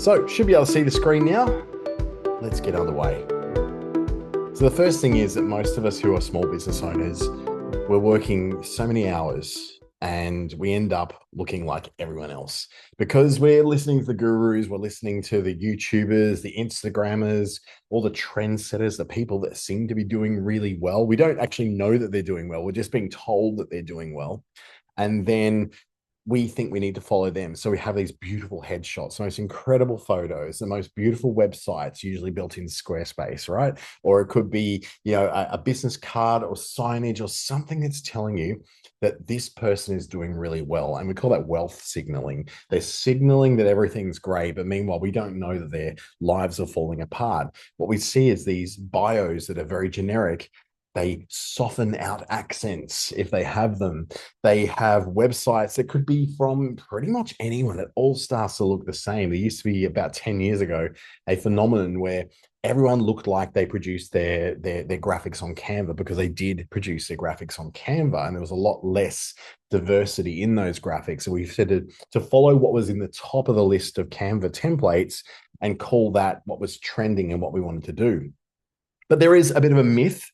So, should be able to see the screen now. Let's get underway. So, the first thing is that most of us who are small business owners, we're working so many hours and we end up looking like everyone else because we're listening to the gurus, we're listening to the YouTubers, the Instagrammers, all the trendsetters, the people that seem to be doing really well. We don't actually know that they're doing well. We're just being told that they're doing well. And then we think we need to follow them. So we have these beautiful headshots, the most incredible photos, the most beautiful websites, usually built in Squarespace, right? Or it could be, a business card or signage or something that's telling you that this person is doing really well. And we call that wealth signaling. They're signaling that everything's great, but meanwhile, we don't know that their lives are falling apart. What we see is these bios that are very generic. They soften out accents if they have them. They have websites that could be from pretty much anyone. It all starts to look the same. There used to be about 10 years ago a phenomenon where everyone looked like they produced their graphics on Canva because they did produce their graphics on Canva, and there was a lot less diversity in those graphics. So we said to follow what was in the top of the list of Canva templates and call that what was trending and what we wanted to do. But there is a bit of a myth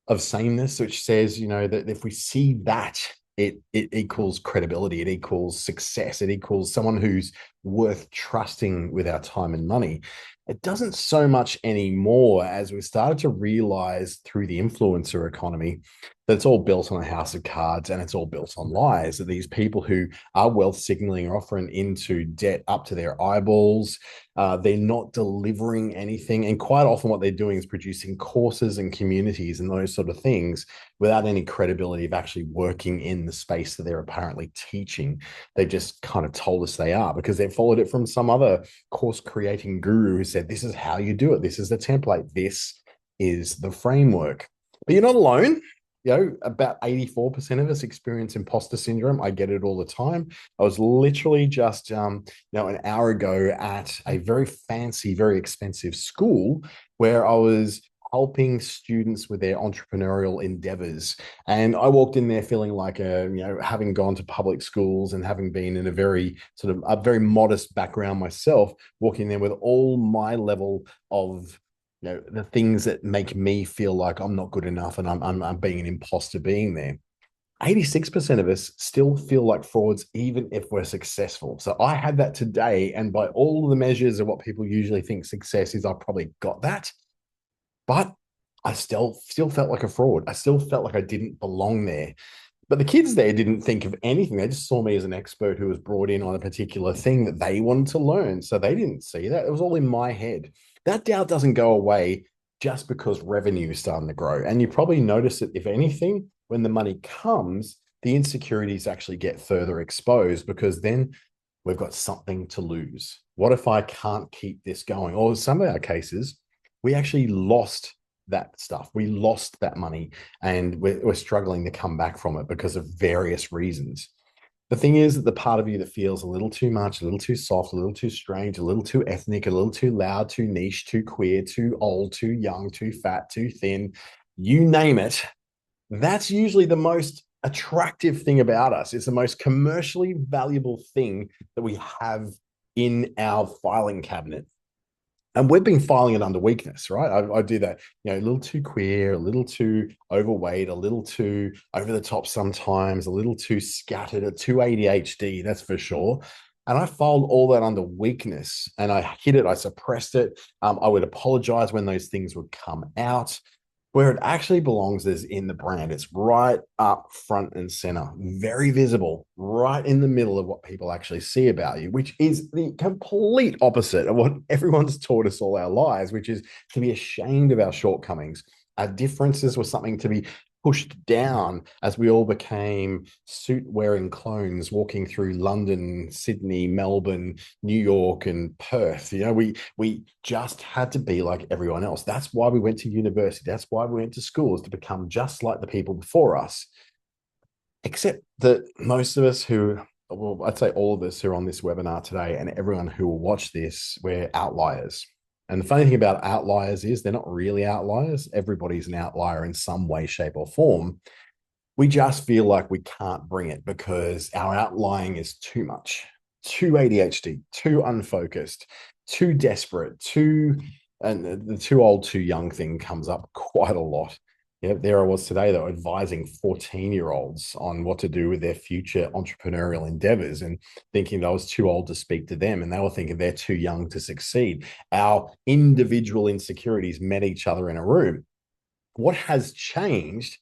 of sameness, which says, that if we see that, it equals credibility, it equals success, it equals someone who's worth trusting with our time and money. It doesn't so much anymore, as we've started to realize through the influencer economy that it's all built on a house of cards and it's all built on lies. That these people who are wealth signaling are often into debt up to their eyeballs. They're not delivering anything. And quite often what they're doing is producing courses and communities and those sort of things without any credibility of actually working in the space that they're apparently teaching. They've just kind of told us they are because they've followed it from some other course creating guru who said, this is how you do it. This is the template. This is the framework. But you're not alone. About 84% of us experience imposter syndrome. I get it all the time. I was literally just, an hour ago at a very fancy, very expensive school where I was helping students with their entrepreneurial endeavors. And I walked in there feeling like having gone to public schools and having been in a very modest background myself, walking there with all my level of the things that make me feel like I'm not good enough and I'm being an imposter being there. 86% of us still feel like frauds, even if we're successful. So I had that today. And by all the measures of what people usually think success is, I probably got that. But I still felt like a fraud. I still felt like I didn't belong there. But the kids there didn't think of anything. They just saw me as an expert who was brought in on a particular thing that they wanted to learn. So they didn't see that. It was all in my head. That doubt doesn't go away just because revenue is starting to grow. And you probably notice it, if anything, when the money comes, the insecurities actually get further exposed because then we've got something to lose. What if I can't keep this going? Or in some of our cases, we actually lost that stuff. We lost that money and we're struggling to come back from it because of various reasons. The thing is that the part of you that feels a little too much, a little too soft, a little too strange, a little too ethnic, a little too loud, too niche, too queer, too old, too young, too fat, too thin, you name it, that's usually the most attractive thing about us. It's the most commercially valuable thing that we have in our filing cabinet. And we've been filing it under weakness, right? I do that, a little too queer, a little too overweight, a little too over the top sometimes, a little too scattered, too ADHD, that's for sure. And I filed all that under weakness and I hid it, I suppressed it. I would apologize when those things would come out. Where it actually belongs is in the brand. It's right up front and center, very visible, right in the middle of what people actually see about you, which is the complete opposite of what everyone's taught us all our lives, which is to be ashamed of our shortcomings. Our differences were something to be pushed down as we all became suit wearing clones walking through London, Sydney, Melbourne, New York, and Perth. We just had to be like everyone else. That's why we went to university. That's why we went to schools, to become just like the people before us. Except that most of us well, I'd say all of us who are on this webinar today and everyone who will watch this, we're outliers. And the funny thing about outliers is they're not really outliers. Everybody's an outlier in some way, shape, or form. We just feel like we can't bring it because our outlying is too much, too ADHD, too unfocused, too desperate, too, and the too old, too young thing comes up quite a lot. Yeah, there I was today, though, advising 14-year-olds on what to do with their future entrepreneurial endeavors and thinking that I was too old to speak to them. And they were thinking they're too young to succeed. Our individual insecurities met each other in a room. What has changed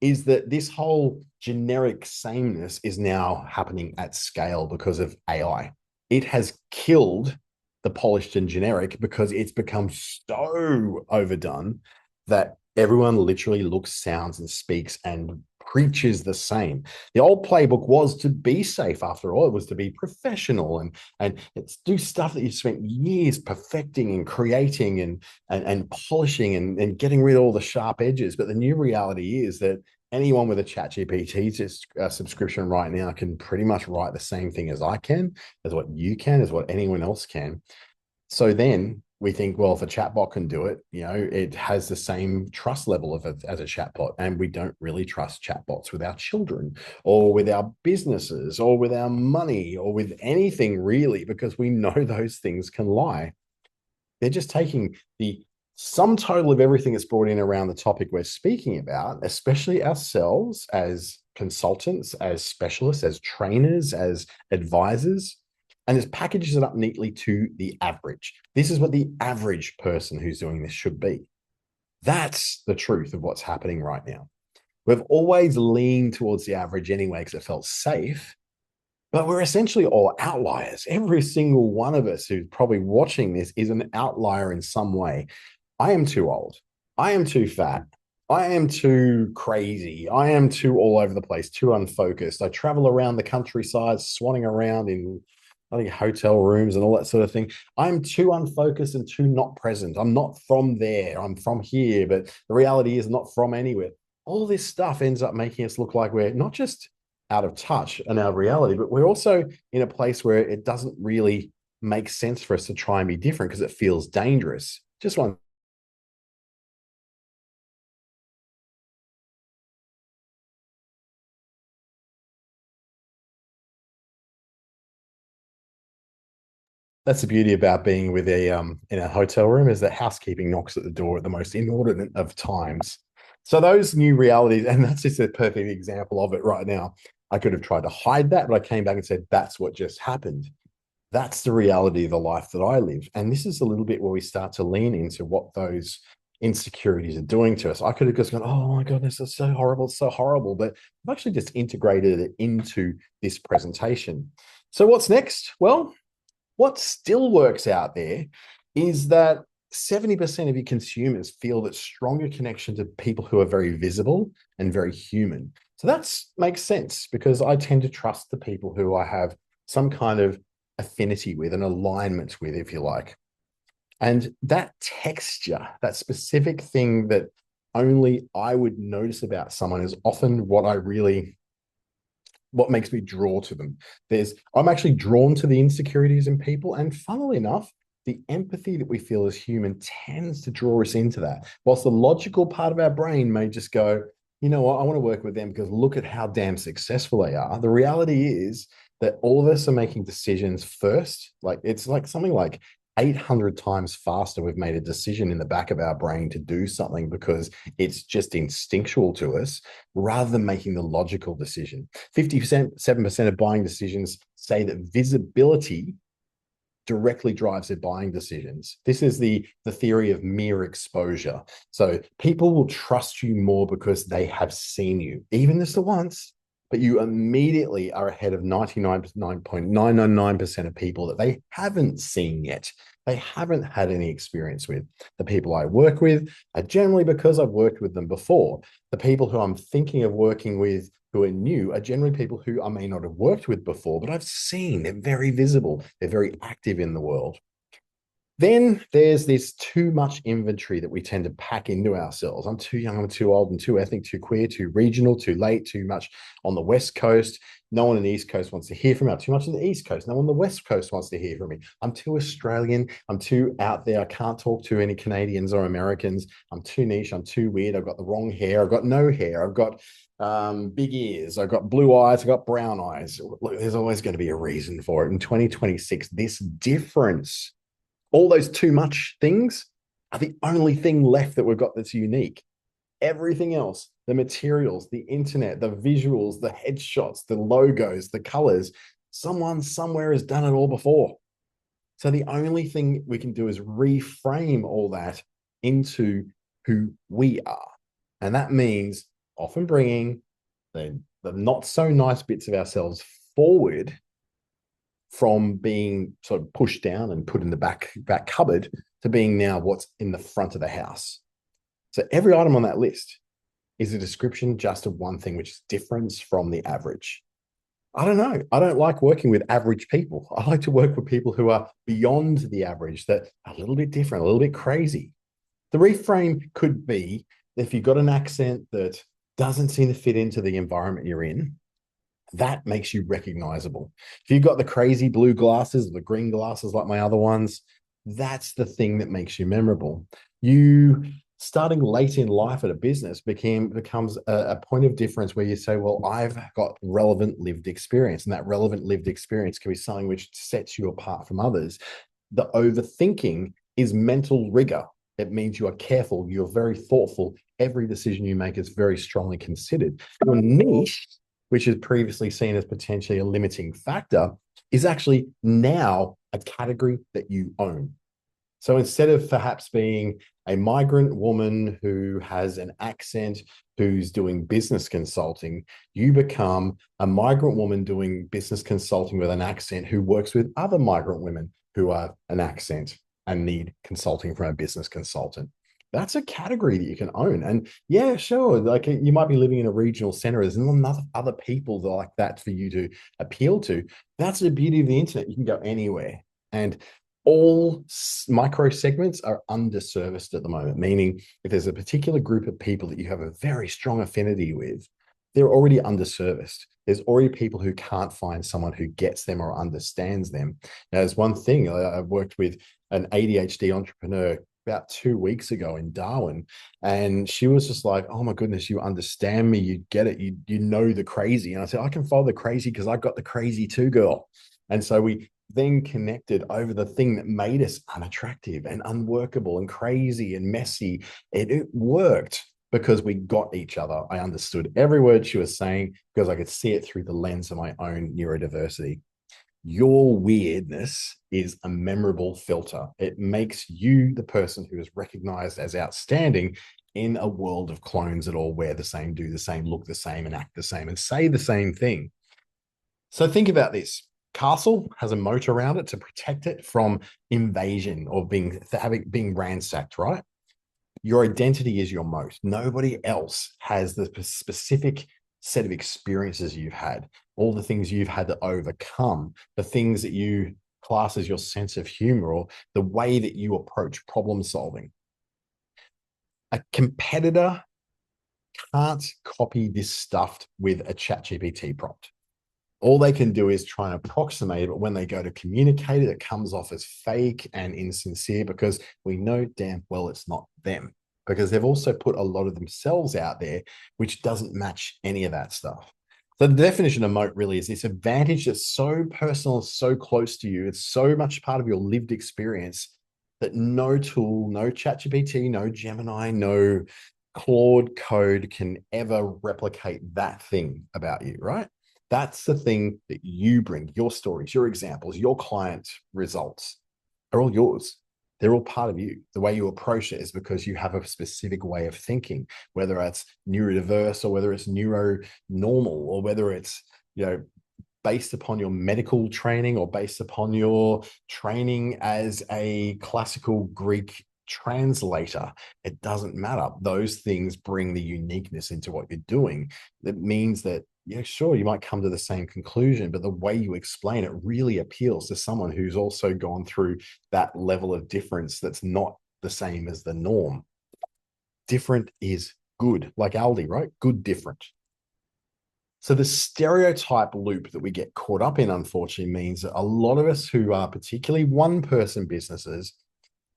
is that this whole generic sameness is now happening at scale because of AI. It has killed the polished and generic because it's become so overdone that everyone literally looks, sounds, and speaks and preaches the same. The old playbook was to be safe, after all. It was to be professional and it's do stuff that you spent years perfecting and creating and polishing and getting rid of all the sharp edges. But the new reality is that anyone with a chat GPT subscription right now can pretty much write the same thing as I can, as what you can, as what anyone else can. So then we think, well, if a chatbot can do it, it has the same trust level of it as a chatbot. And we don't really trust chatbots with our children or with our businesses or with our money or with anything really, because we know those things can lie. They're just taking the sum total of everything that's brought in around the topic we're speaking about, especially ourselves as consultants, as specialists, as trainers, as advisors, and it packages it up neatly to the average. This is what the average person who's doing this should be. That's the truth of what's happening right now. We've always leaned towards the average anyway because it felt safe, but we're essentially all outliers. Every single one of us who's probably watching this is an outlier in some way. I am too old. I am too fat. I am too crazy. I am too all over the place, too unfocused. I travel around the countryside, swanning around in, I think, hotel rooms and all that sort of thing. I'm too unfocused and too not present. I'm not from there. I'm from here, but the reality is not from anywhere. All this stuff ends up making us look like we're not just out of touch and our reality, but we're also in a place where it doesn't really make sense for us to try and be different because it feels dangerous. Just one. That's the beauty about being with a in a hotel room, is that housekeeping knocks at the door at the most inordinate of times. So those new realities, and that's just a perfect example of it right now. I could have tried to hide that, but I came back and said, that's what just happened. That's the reality of the life that I live. And this is a little bit where we start to lean into what those insecurities are doing to us. I could have just gone, oh my goodness, it's so horrible, so horrible. But I've actually just integrated it into this presentation. So what's next? Well, what still works out there is that 70% of your consumers feel that stronger connection to people who are very visible and very human. So that makes sense because I tend to trust the people who I have some kind of affinity with, an alignment with, if you like. And that texture, that specific thing that only I would notice about someone, is often what makes me draw to them. I'm actually drawn to the insecurities in people. And funnily enough, the empathy that we feel as human tends to draw us into that. Whilst the logical part of our brain may just go, you know what, I want to work with them because look at how damn successful they are. The reality is that all of us are making decisions first. Like it's like something like 800 times faster we've made a decision in the back of our brain to do something because it's just instinctual to us, rather than making the logical decision. 57% of buying decisions say that visibility directly drives their buying decisions. This is the theory of mere exposure. So people will trust you more because they have seen you, even just the once, but you immediately are ahead of 99.999% of people that they haven't seen yet. They haven't had any experience with. The people I work with are generally because I've worked with them before. The people who I'm thinking of working with who are new are generally people who I may not have worked with before, but I've seen. They're very visible. They're very active in the world. Then there's this too much inventory that we tend to pack into ourselves. I'm too young, I'm too old, I'm too ethnic, too queer, too regional, too late, too much on the West Coast. No one on the East Coast wants to hear from me. I'm too much on the East Coast. No one on the West Coast wants to hear from me. I'm too Australian. I'm too out there. I can't talk to any Canadians or Americans. I'm too niche. I'm too weird. I've got the wrong hair. I've got no hair. I've got big ears. I've got blue eyes. I've got brown eyes. Look, there's always going to be a reason for it. In 2026, this difference All those too much things are the only thing left that we've got that's unique. Everything else, the materials, the internet, the visuals, the headshots, the logos, the colors, someone somewhere has done it all before. So the only thing we can do is reframe all that into who we are. And that means often bringing the not so nice bits of ourselves forward from being sort of pushed down and put in the back cupboard to being now what's in the front of the house. So every item on that list is a description just of one thing, which is difference from the average. I don't know. I don't like working with average people. I like to work with people who are beyond the average, that are a little bit different, a little bit crazy. The reframe could be if you've got an accent that doesn't seem to fit into the environment you're in, that makes you recognizable. If you've got the crazy blue glasses, the green glasses like my other ones, that's the thing that makes you memorable. You starting late in life at a business becomes a point of difference where you say, well, I've got relevant lived experience, and that relevant lived experience can be something which sets you apart from others. The overthinking is mental rigor. It means you are careful, you're very thoughtful. Every decision you make is very strongly considered. Your niche, which is previously seen as potentially a limiting factor, is actually now a category that you own. So instead of perhaps being a migrant woman who has an accent, who's doing business consulting, you become a migrant woman doing business consulting with an accent who works with other migrant women who are an accent and need consulting from a business consultant. That's a category that you can own. And yeah, sure, like you might be living in a regional center. There's enough other people like that for you to appeal to. That's the beauty of the internet. You can go anywhere. And all micro segments are underserviced at the moment, meaning if there's a particular group of people that you have a very strong affinity with, they're already underserviced. There's already people who can't find someone who gets them or understands them. Now, there's one thing I've worked with an ADHD entrepreneur about 2 weeks ago in Darwin, and she was just like, "Oh my goodness, you understand me, you get it, you know the crazy." And I said, "I can follow the crazy because I got the crazy too, girl." And so we then connected over the thing that made us unattractive and unworkable and crazy and messy. It worked because we got each other. I understood every word she was saying because I could see it through the lens of my own neurodiversity. Your weirdness is a memorable filter. It makes you the person who is recognized as outstanding in a world of clones that all wear the same, do the same, look the same, and act the same, and say the same thing. So think about this. Castle has a moat around it to protect it from invasion or being ransacked, right? Your identity is your moat. Nobody else has the specific set of experiences you've had, all the things you've had to overcome, the things that you class as your sense of humor or the way that you approach problem solving. A competitor can't copy this stuff with a ChatGPT prompt. All they can do is try and approximate it, but when they go to communicate it, it comes off as fake and insincere because we know damn well it's not them, because they've also put a lot of themselves out there, which doesn't match any of that stuff. So the definition of moat really is this advantage that's so personal, so close to you, it's so much part of your lived experience that no tool, no ChatGPT, no Gemini, no Claude code can ever replicate that thing about you, right? That's the thing that you bring. Your stories, your examples, your client results are all yours. They're all part of you. The way you approach it is because you have a specific way of thinking, whether it's neurodiverse or whether it's neuro normal or whether it's, based upon your medical training or based upon your training as a classical Greek translator. It doesn't matter. Those things bring the uniqueness into what you're doing. That means that, yeah, sure, you might come to the same conclusion, but the way you explain it really appeals to someone who's also gone through that level of difference that's not the same as the norm. Different is good, like Aldi, right? Good, different. So the stereotype loop that we get caught up in, unfortunately, means that a lot of us who are particularly one-person businesses,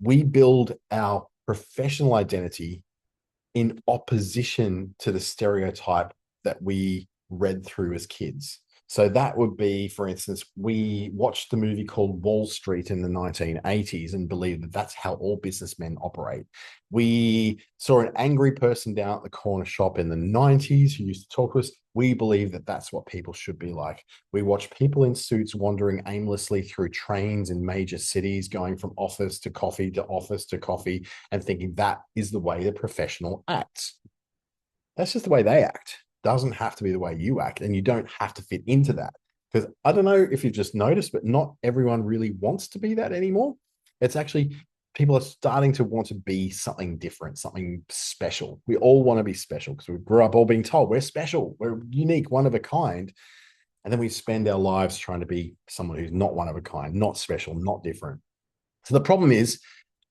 we build our professional identity in opposition to the stereotype that we read through as kids. So that would be, for instance, we watched the movie called Wall Street in the 1980s and believed that that's how all businessmen operate. We saw an angry person down at the corner shop in the 90s who used to talk to us. We believe that that's what people should be like. We watch people in suits wandering aimlessly through trains in major cities, going from office to coffee to office to coffee, and thinking that is the way the professional acts. That's just the way they act. Doesn't have to be the way you act, and you don't have to fit into that. Because I don't know if you've just noticed, but not everyone really wants to be that anymore. It's actually people are starting to want to be something different, something special. We all want to be special because we grew up all being told we're special, we're unique, one of a kind. And then we spend our lives trying to be someone who's not one of a kind, not special, not different. So the problem is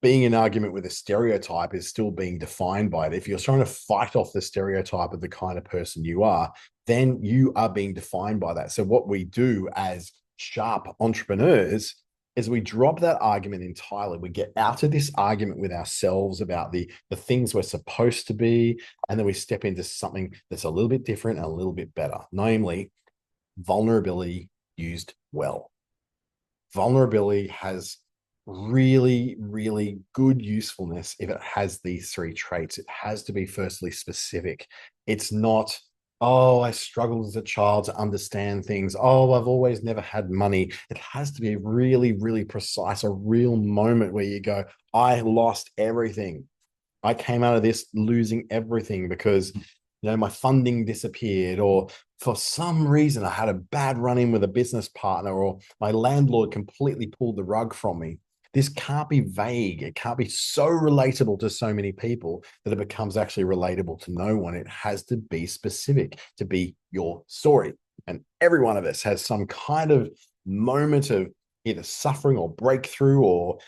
being in argument with a stereotype is still being defined by it. If you're trying to fight off the stereotype of the kind of person you are, then you are being defined by that. So what we do as sharp entrepreneurs is we drop that argument entirely. We get out of this argument with ourselves about the things we're supposed to be, and then we step into something that's a little bit different and a little bit better, namely vulnerability used well. Vulnerability has really, really good usefulness if it has these three traits. It has to be firstly specific. It's not, oh, I struggled as a child to understand things. Oh, I've always never had money. It has to be really, really precise, a real moment where you go, I lost everything. I came out of this losing everything because my funding disappeared, or for some reason I had a bad run in with a business partner, or my landlord completely pulled the rug from me. This can't be vague. It can't be so relatable to so many people that it becomes actually relatable to no one. It has to be specific to be your story. And every one of us has some kind of moment of either suffering or breakthrough, or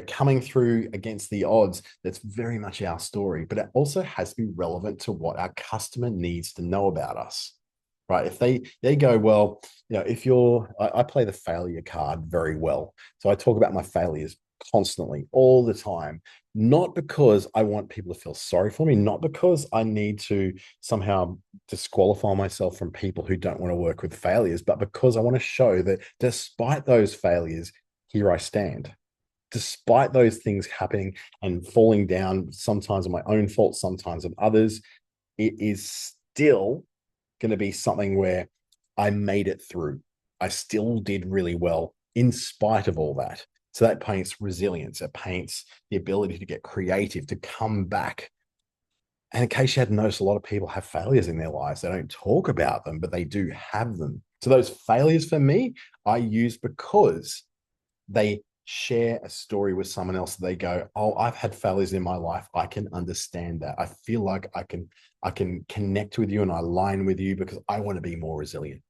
coming through against the odds. That's very much our story, but it also has to be relevant to what our customer needs to know about us, right? If they go, well, if I play the failure card very well, so I talk about my failures constantly, all the time, not because I want people to feel sorry for me, not because I need to somehow disqualify myself from people who don't want to work with failures, but because I want to show that despite those failures, here I stand. Despite those things happening and falling down, sometimes of my own fault, sometimes of others, it is still going to be something where I made it through. I still did really well in spite of all that. So that paints resilience. It paints the ability to get creative, to come back. And in case you hadn't noticed, a lot of people have failures in their lives. They don't talk about them, but they do have them. So those failures for me, I use because they share a story with someone else. They go, oh, I've had failures in my life. I can understand that. I feel like I can connect with you and I align with you because I want to be more resilient.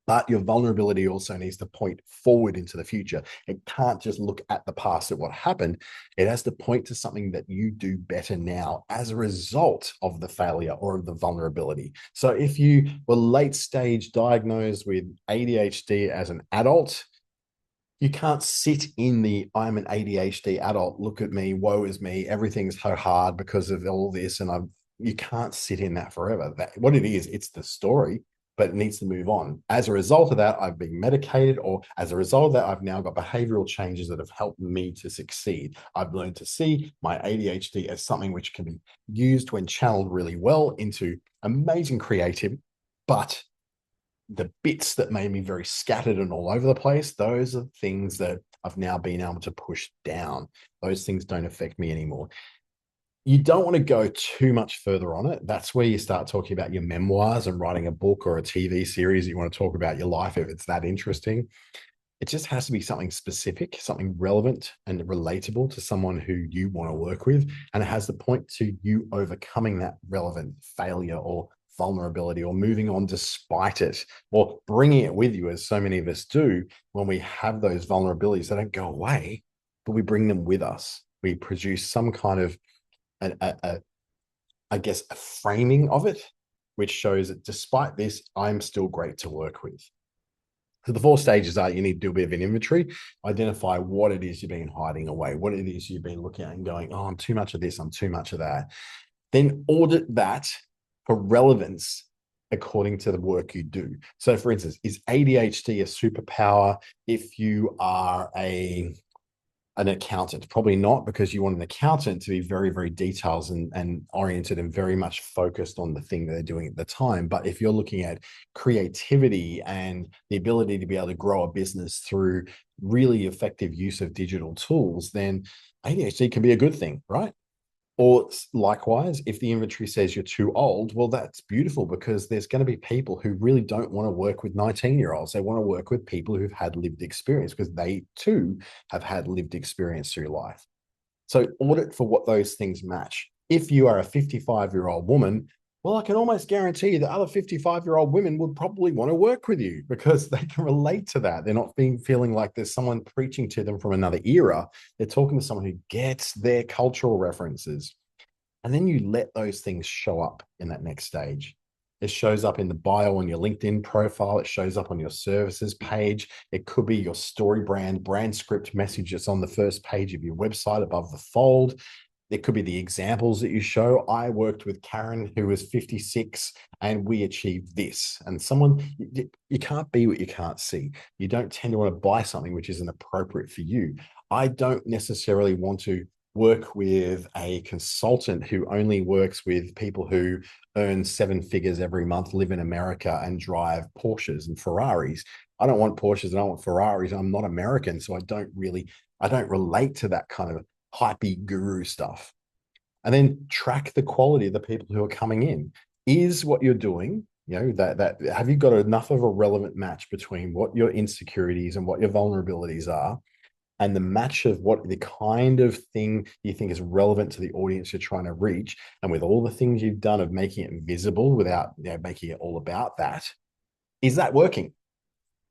But your vulnerability also needs to point forward into the future. It can't just look at the past, at what happened. It has to point to something that you do better now as a result of the failure or of the vulnerability. So if you were late stage diagnosed with ADHD as an adult, you can't sit in the I'm an ADHD adult, look at me, woe is me, everything's so hard because of all this. And you can't sit in that forever. What it is, it's the story, but it needs to move on. As a result of that, I've been medicated, or as a result of that, I've now got behavioral changes that have helped me to succeed. I've learned to see my ADHD as something which can be used when channeled really well into amazing creativity, but the bits that made me very scattered and all over the place, those are things that I've now been able to push down. Those things don't affect me anymore. You don't want to go too much further on it. That's where you start talking about your memoirs and writing a book or a TV series. You want to talk about your life if it's that interesting. It just has to be something specific, something relevant and relatable to someone who you want to work with. And it has to point to you overcoming that relevant failure or vulnerability, or moving on despite it, or bringing it with you, as so many of us do when we have those vulnerabilities. They don't go away, but we bring them with us. We produce some kind of, I guess, a framing of it, which shows that despite this, I'm still great to work with. So the 4 stages are: you need to do a bit of an inventory, identify what it is you've been hiding away, what it is you've been looking at and going, oh, I'm too much of this, I'm too much of that. Then audit that for relevance according to the work you do. So, for instance, is ADHD a superpower if you are an accountant? Probably not, because you want an accountant to be very, very details and oriented and very much focused on the thing that they're doing at the time. But if you're looking at creativity and the ability to be able to grow a business through really effective use of digital tools, then ADHD can be a good thing, right? Or likewise, if the inventory says you're too old, well, that's beautiful, because there's going to be people who really don't want to work with 19-year-olds. They want to work with people who've had lived experience, because they too have had lived experience through life. So audit for what those things match. If you are a 55-year-old woman, well, I can almost guarantee you that other 55-year-old women would probably want to work with you, because they can relate to that. They're not feeling like there's someone preaching to them from another era. They're talking to someone who gets their cultural references. And then you let those things show up in that next stage. It shows up in the bio on your LinkedIn profile. It shows up on your services page. It could be your story brand script message that's on the first page of your website above the fold. It could be the examples that you show. I worked with Karen, who was 56, and we achieved this. And you can't be what you can't see. You don't tend to want to buy something which isn't appropriate for you. I don't necessarily want to work with a consultant who only works with people who earn seven figures every month, live in America, and drive Porsches and Ferraris. I don't want Porsches. I don't want Ferraris. I'm not American, so I don't relate to that kind of hypey guru stuff. And then track the quality of the people who are coming in. Is what you're doing, that have you got enough of a relevant match between what your insecurities and what your vulnerabilities are, and the match of what the kind of thing you think is relevant to the audience you're trying to reach, and with all the things you've done of making it visible without making it all about that, is that working?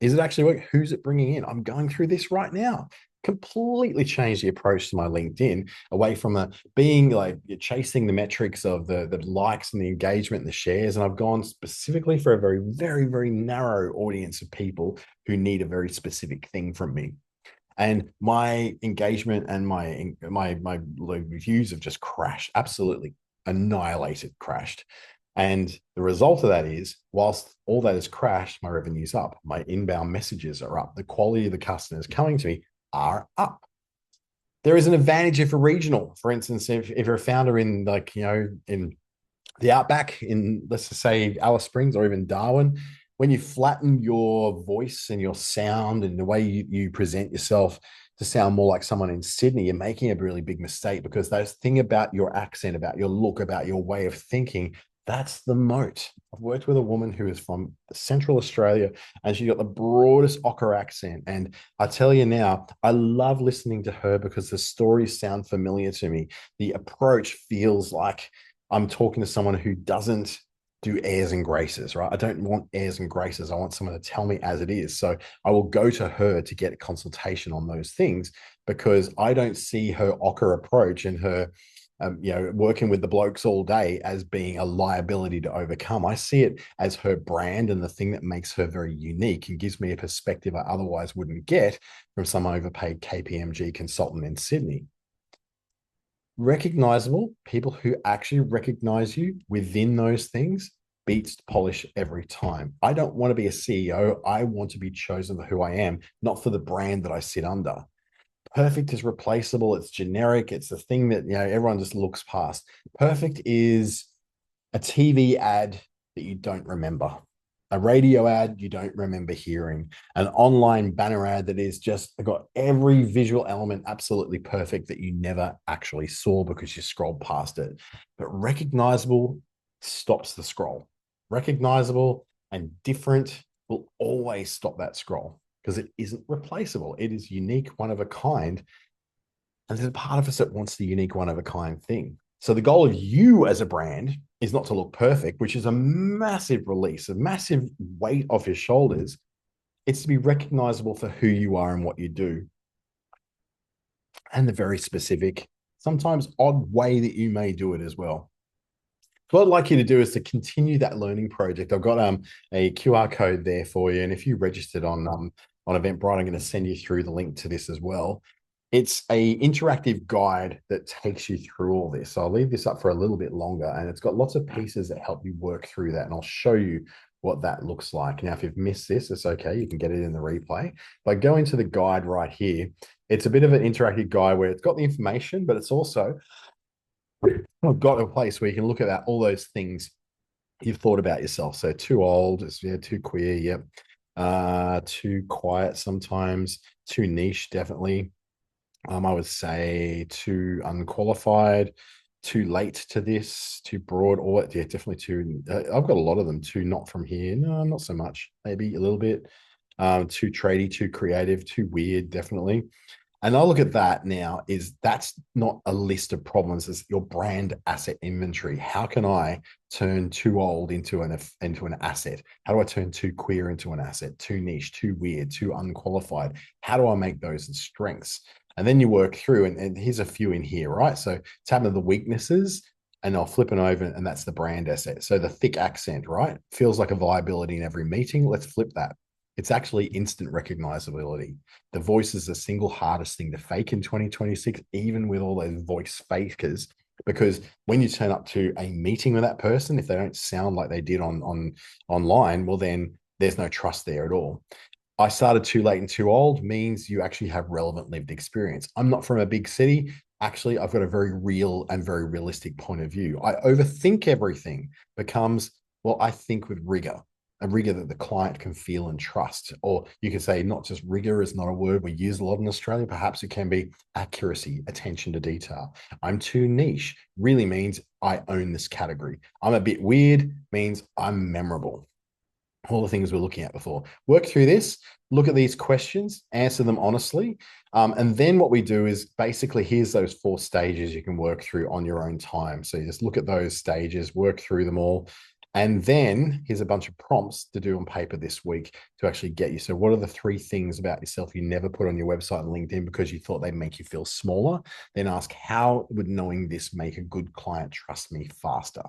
Is it actually working? Who's it bringing in? I'm going through this right now. Completely changed the approach to my LinkedIn, away from being like chasing the metrics of the likes and the engagement and the shares. And I've gone specifically for a very, very, very narrow audience of people who need a very specific thing from me. And my engagement and my views have just crashed, absolutely annihilated, crashed. And the result of that is, whilst all that has crashed, my revenue's up, my inbound messages are up, the quality of the customers coming to me are up. There is an advantage if a regional, for instance, if you're a founder in in the outback in, let's just say, Alice Springs or even Darwin, when you flatten your voice and your sound and the way you present yourself to sound more like someone in Sydney, you're making a really big mistake, because those thing about your accent, about your look, about your way of thinking, that's the moat. I've worked with a woman who is from Central Australia, and she got the broadest ochre accent. And I tell you now, I love listening to her because the stories sound familiar to me. The approach feels like I'm talking to someone who doesn't do airs and graces, right? I don't want airs and graces. I want someone to tell me as it is. So I will go to her to get a consultation on those things, because I don't see her ochre approach and her, working with the blokes all day as being a liability to overcome. I see it as her brand and the thing that makes her very unique and gives me a perspective I otherwise wouldn't get from some overpaid KPMG consultant in Sydney. Recognizable people who actually recognize you within those things beats polish every time. I don't want to be a CEO. I want to be chosen for who I am, not for the brand that I sit under. Perfect is replaceable. It's generic. It's the thing that everyone just looks past. Perfect is a TV ad that you don't remember, a radio ad you don't remember hearing, an online banner ad that is just got every visual element absolutely perfect that you never actually saw because you scrolled past it. But recognizable stops the scroll. Recognizable and different will always stop that scroll, because it isn't replaceable. It is unique, one of a kind. And there's a part of us that wants the unique, one of a kind thing. So the goal of you as a brand is not to look perfect, which is a massive release, a massive weight off your shoulders. It's to be recognizable for who you are and what you do, and the very specific, sometimes odd way that you may do it as well. So what I'd like you to do is to continue that learning project. I've got a QR code there for you. And if you registered on Eventbrite, I'm going to send you through the link to this as well. It's a interactive guide that takes you through all this. So I'll leave this up for a little bit longer, and it's got lots of pieces that help you work through that. And I'll show you what that looks like. Now, if you've missed this, it's okay. You can get it in the replay. But go into the guide right here. It's a bit of an interactive guide where it's got the information, but it's also got a place where you can look at that, all those things you've thought about yourself. So too old, yeah, too queer, yep. Too quiet sometimes, too niche, definitely. I would say too unqualified, too late to this, too broad, or yeah, definitely too. I've got a lot of them. Too not from here. No, not so much. Maybe a little bit. Too tradie, too creative, too weird. Definitely. And I look at that now is that's not a list of problems, it's your brand asset inventory. How can I turn too old into an asset? How do I turn too queer into an asset? Too niche, too weird, too unqualified? How do I make those strengths? And then you work through, and here's a few in here, right? So tab of the weaknesses, and I'll flip it over, and that's the brand asset. So the thick accent, right? Feels like a viability in every meeting. Let's flip that. It's actually instant recognizability. The voice is the single hardest thing to fake in 2026, even with all those voice fakers. Because when you turn up to a meeting with that person, if they don't sound like they did on online, well, then there's no trust there at all. I started too late and too old means you actually have relevant lived experience. I'm not from a big city. Actually, I've got a very real and very realistic point of view. I overthink everything becomes, well, I think with rigor, a rigor that the client can feel and trust. Or you can say, not just rigor is not a word we use a lot in Australia. Perhaps it can be accuracy, attention to detail. I'm too niche really means I own this category. I'm a bit weird means I'm memorable. All the things we're looking at before. Work through this, look at these questions, answer them honestly. And then what we do is basically here's those 4 stages you can work through on your own time. So you just look at those stages, work through them all. And then here's a bunch of prompts to do on paper this week to actually get you. So, what are the 3 things about yourself you never put on your website and LinkedIn because you thought they'd make you feel smaller? Then ask, how would knowing this make a good client trust me faster?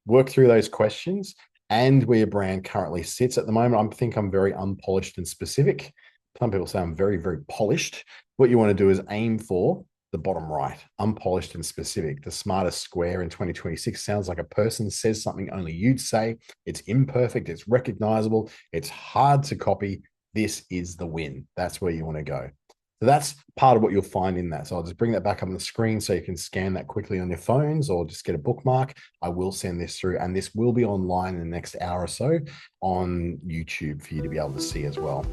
Work through those questions and where your brand currently sits at the moment. I think I'm very unpolished and specific. Some people say I'm very, very polished. What you want to do is aim for the bottom right, unpolished and specific. The smartest square in 2026 sounds like a person says something only you'd say. It's imperfect, it's recognizable, it's hard to copy. This is the win. That's where you want to go. So that's part of what you'll find in that. So I'll just bring that back up on the screen so you can scan that quickly on your phones or just get a bookmark. I will send this through, and this will be online in the next hour or so on YouTube for you to be able to see as well.